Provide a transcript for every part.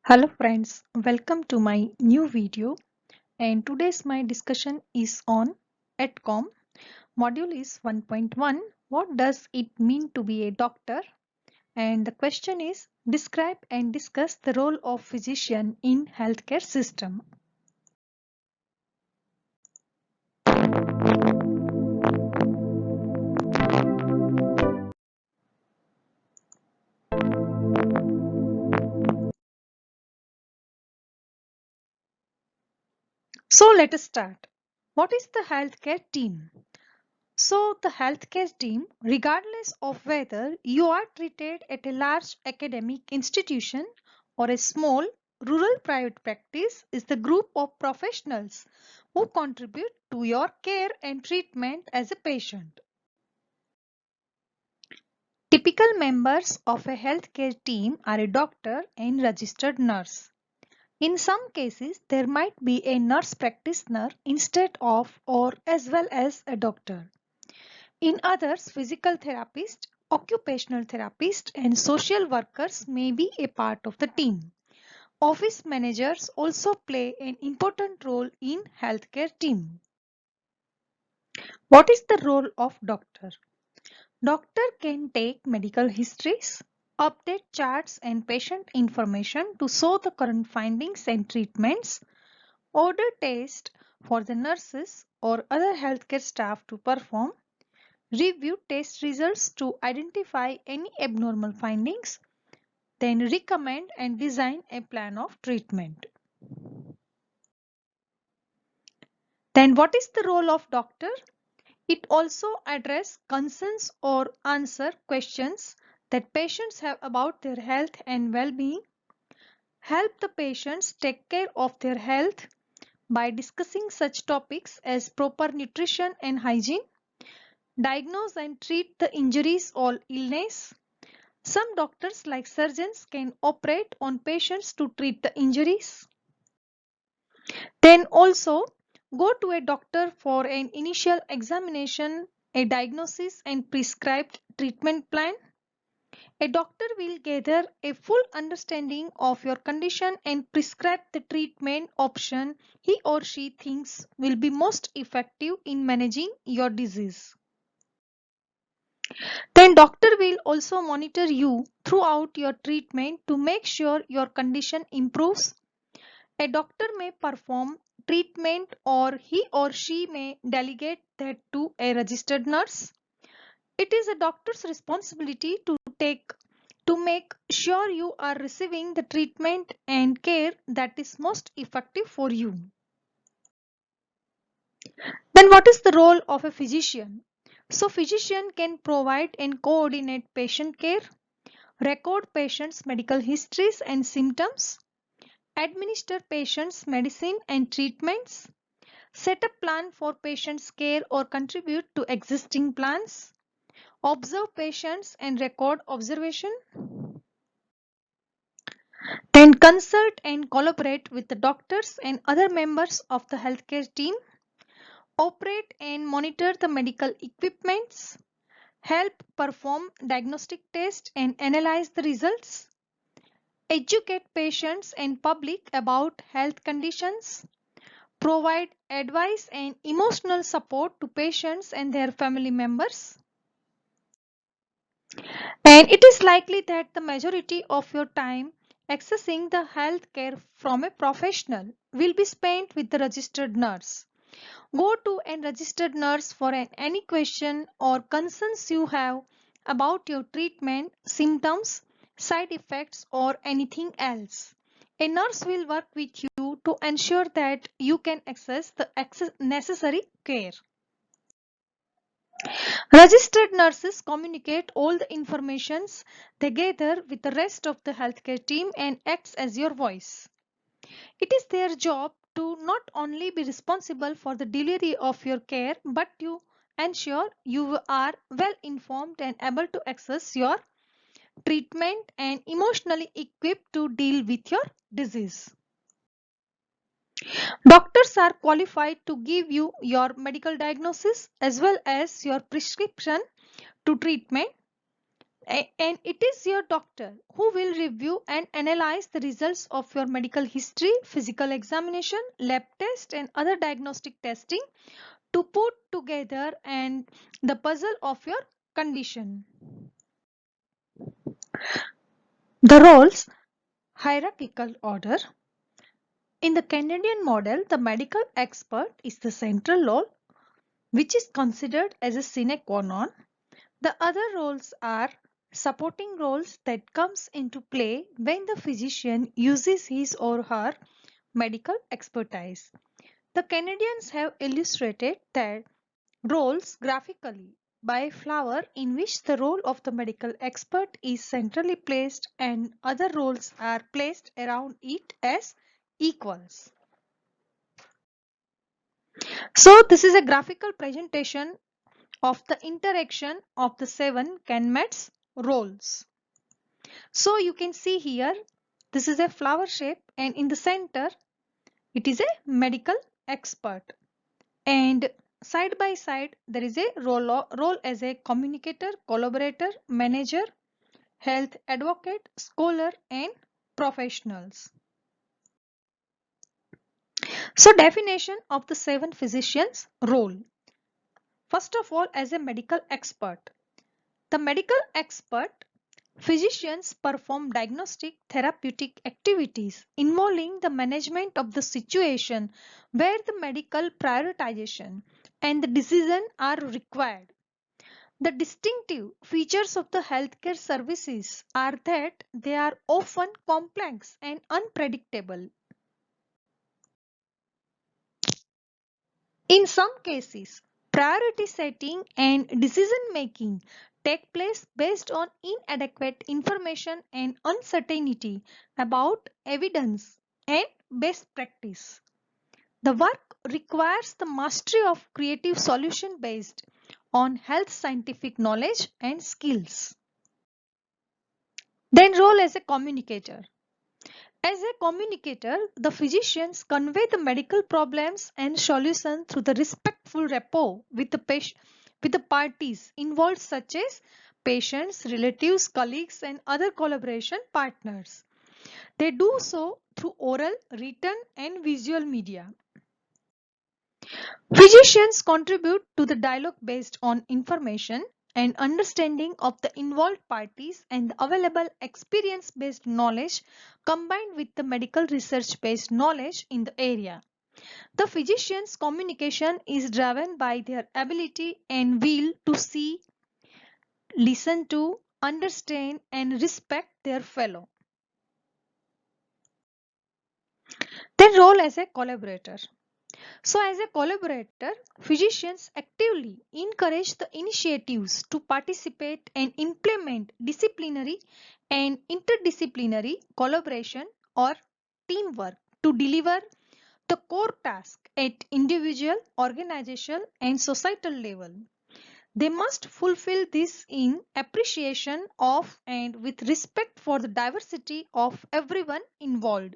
Hello friends, welcome to my new video, and today's my discussion is on Aetcom. Module is 1.1. What does it mean to be a doctor? And the question is, describe and discuss the role of physician in healthcare system. So let us start. What is the healthcare team? So the healthcare team, regardless of whether you are treated at a large academic institution or a small rural private practice, is the group of professionals who contribute to your care and treatment as a patient. Typical members of a healthcare team are a doctor and registered nurse. In some cases, there might be a nurse practitioner instead of or as well as a doctor. In others, physical therapists, occupational therapists, and social workers may be a part of the team. Office managers also play an important role in healthcare team. What is the role of doctor? Doctor can take medical histories, update charts and patient information to show the current findings and treatments, order tests for the nurses or other healthcare staff to perform, review test results to identify any abnormal findings, then recommend and design a plan of treatment. Then what is the role of doctor? It also address concerns or answer questions that patients have about their health and well-being, help the patients take care of their health by discussing such topics as proper nutrition and hygiene, diagnose and treat the injuries or illness. Some doctors, like surgeons, can operate on patients to treat the injuries. Then also go to a doctor for an initial examination, a diagnosis and prescribed treatment plan. A doctor will gather a full understanding of your condition and prescribe the treatment option he or she thinks will be most effective in managing your disease. Then doctor will also monitor you throughout your treatment to make sure your condition improves. A doctor may perform treatment or he or she may delegate that to a registered nurse. It is a doctor's responsibility to make sure you are receiving the treatment and care that is most effective for you. Then what is the role of a physician? So physician can provide and coordinate patient care, record patients' medical histories and symptoms, administer patients' medicine and treatments, set a plan for patients' care or contribute to existing plans, observe patients and record observation, then consult and collaborate with the doctors and other members of the healthcare team, operate and monitor the medical equipments, help perform diagnostic tests and analyze the results, educate patients and public about health conditions, provide advice and emotional support to patients and their family members. And it is likely that the majority of your time accessing the health care from a professional will be spent with the registered nurse. Go to a registered nurse for any question or concerns you have about your treatment, symptoms, side effects, or anything else. A nurse will work with you to ensure that you can access the necessary care. Registered nurses communicate all the informations they gather with the rest of the healthcare team and acts as your voice. It is their job to not only be responsible for the delivery of your care but to ensure you are well informed and able to access your treatment and emotionally equipped to deal with your disease. Doctors are qualified to give you your medical diagnosis as well as your prescription to treatment. And it is your doctor who will review and analyze the results of your medical history, physical examination, lab test and other diagnostic testing to put together and the puzzle of your condition. The roles hierarchical order. In the Canadian model, the medical expert is the central role which is considered as a sine qua non. The other roles are supporting roles that comes into play when the physician uses his or her medical expertise. The Canadians have illustrated their roles graphically by a flower in which the role of the medical expert is centrally placed and other roles are placed around it as equals. So this is a graphical presentation of the interaction of the 7 Canmet's roles. So you can see here, this is a flower shape and in the center, it is a medical expert. And side by side, there is a role as a communicator, collaborator, manager, health advocate, scholar and professionals. So definition of the 7 physicians role. First of all, as a medical expert. The medical expert physicians perform diagnostic therapeutic activities involving the management of the situation where the medical prioritization and the decision are required. The distinctive features of the healthcare services are that they are often complex and unpredictable. In some cases, priority setting and decision making take place based on inadequate information and uncertainty about evidence and best practice. The work requires the mastery of creative solution based on health scientific knowledge and skills. Then role as a communicator. As a communicator, the physicians convey the medical problems and solutions through the respectful rapport with with the parties involved such as patients, relatives, colleagues and other collaboration partners. They do so through oral, written and visual media. Physicians contribute to the dialogue based on information and understanding of the involved parties and the available experience based knowledge combined with the medical research based knowledge in the area. The physician's communication is driven by their ability and will to see, listen to, understand and respect their fellow. Their role as a collaborator. So as a collaborator, physicians actively encourage the initiatives to participate and implement disciplinary and interdisciplinary collaboration or teamwork to deliver the core task at individual, organizational and societal level. They must fulfill this in appreciation of and with respect for the diversity of everyone involved.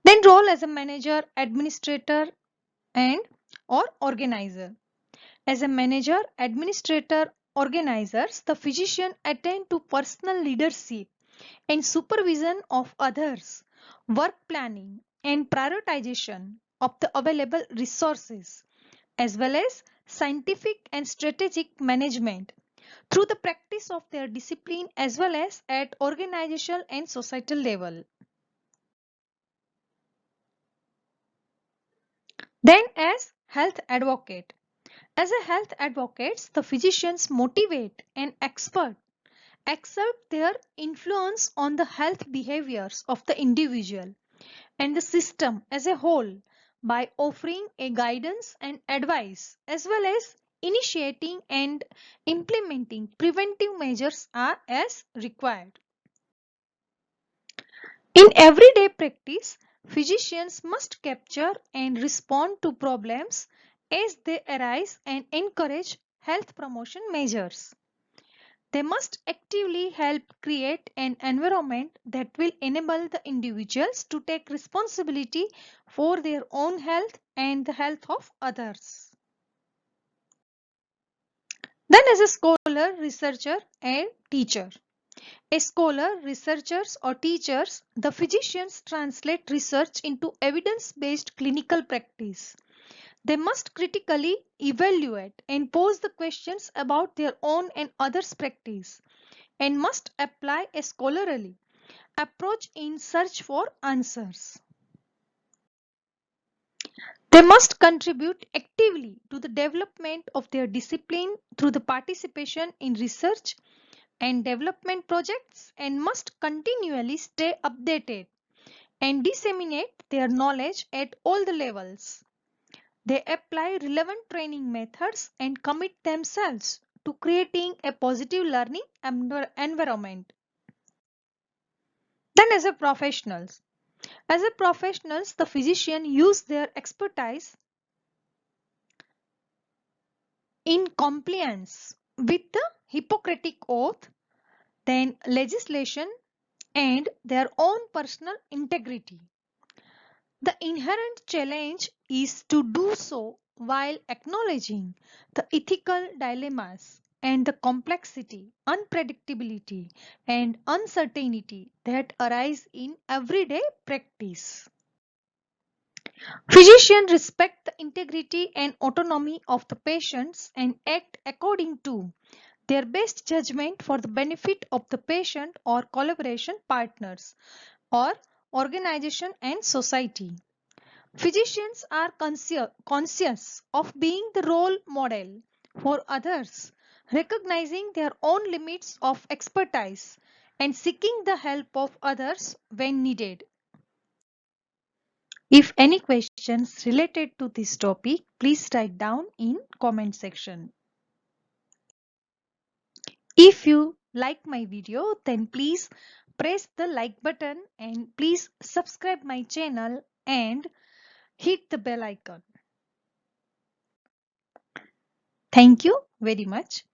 Then role as a manager, administrator and or organizer. As a manager, administrator, organizers, the physician attend to personal leadership and supervision of others, work planning and prioritization of the available resources, as well as scientific and strategic management through the practice of their discipline as well as at organizational and societal level. Then as health advocate. As a health advocates, the physicians motivate and exert their influence on the health behaviors of the individual and the system as a whole by offering a guidance and advice as well as initiating and implementing preventive measures are as required. In everyday practice, physicians must capture and respond to problems as they arise and encourage health promotion measures. They must actively help create an environment that will enable the individuals to take responsibility for their own health and the health of others. Then as a scholar, researcher and teacher. A scholar, researchers or teachers, the physicians translate research into evidence-based clinical practice. They must critically evaluate and pose the questions about their own and others' practice and must apply a scholarly approach in search for answers. They must contribute actively to the development of their discipline through the participation in research and development projects and must continually stay updated and disseminate their knowledge at all the levels. They apply relevant training methods and commit themselves to creating a positive learning environment. Then as a professionals, the physician use their expertise in compliance with the Hippocratic Oath, then legislation and their own personal integrity. The inherent challenge is to do so while acknowledging the ethical dilemmas and the complexity, unpredictability, and uncertainty that arise in everyday practice. Physicians respect the integrity and autonomy of the patients and act according to their best judgment for the benefit of the patient or collaboration partners or organization and society. Physicians are conscious of being the role model for others, recognizing their own limits of expertise and seeking the help of others when needed. If any questions related to this topic, please write down in comment section. If you like my video, then please press the like button and please subscribe my channel and hit the bell icon. Thank you very much.